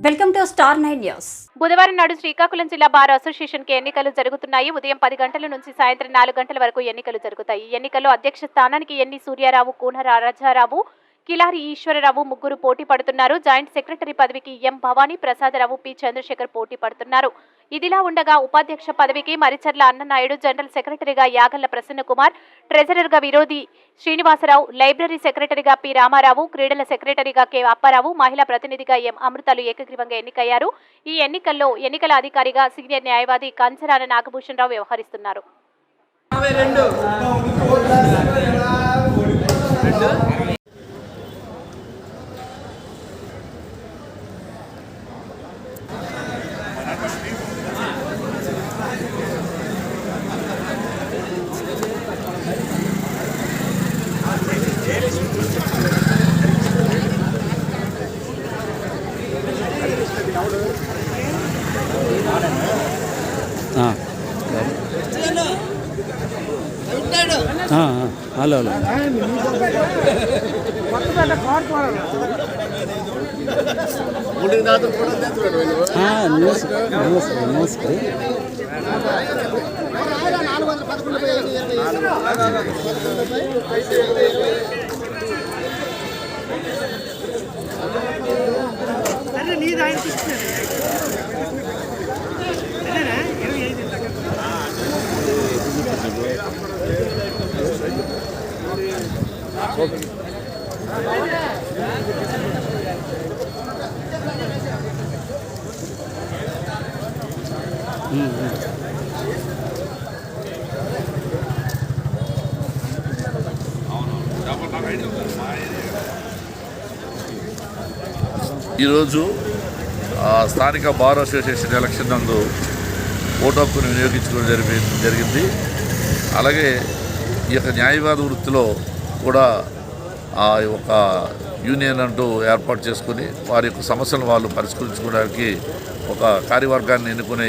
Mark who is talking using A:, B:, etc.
A: Welcome to star 9 news.
B: బుధవారం నాడు శ్రీకాకుళం జిల్లా బార్ అసోసియేషన్ కి ఎన్నికలు జరుగుతున్నాయి. ఉదయం 10 గంటల నుంచి సాయంత్రం 4 గంటల వరకు ఎన్నికలు జరుగుతాయి. ఈ ఎన్నికల్లో అధ్యక్ష స్థానానికి ఎన్ని సూర్యారావు, కూనర రాజారావు, కిలారి ఈశ్వరరావు ముగ్గురు పోటీ పడుతున్నారు. జాయింట్ సెక్రటరీ పదవికి ఎం భవానీ ప్రసాదరావు, పి చంద్రశేఖర్ పోటీ పడుతున్నారు. ఇదిలా ఉండగా ఉపాధ్యక్ష పదవికి మరిచర్ల అన్ననాయుడు, జనరల్ సెక్రటరీగా యాగళ్ల ప్రసన్న కుమార్, ట్రెజరర్గా విరోధి శ్రీనివాసరావు, లైబ్రరీ సెక్రటరీగా పి రామారావు, క్రీడల సెక్రటరీగా కె అప్పారావు, మహిళా ప్రతినిధిగా ఎం అమృతలు ఏకగ్రీవంగా ఎన్నికయ్యారు. ఈ ఎన్నికల్లో ఎన్నికల అధికారిగా సీనియర్ న్యాయవాది కంచరాన నాగభూషణ్ రావు వ్యవహరిస్తున్నారు.
C: హలో హలో నమస్తే.
D: ఈరోజు స్థానిక బార్ అసోసియేషన్ ఎలక్షన్ నందు ఓటు హక్కును వినియోగించుకోవడం జరిగింది. అలాగే ఈ యొక్క న్యాయవాద వృత్తిలో కూడా ఒక యూనియన్ అంటూ ఏర్పాటు చేసుకుని వారి యొక్క సమస్యలను వాళ్ళు పరిష్కరించుకోవడానికి ఒక కార్యవర్గాన్ని ఎన్నుకునే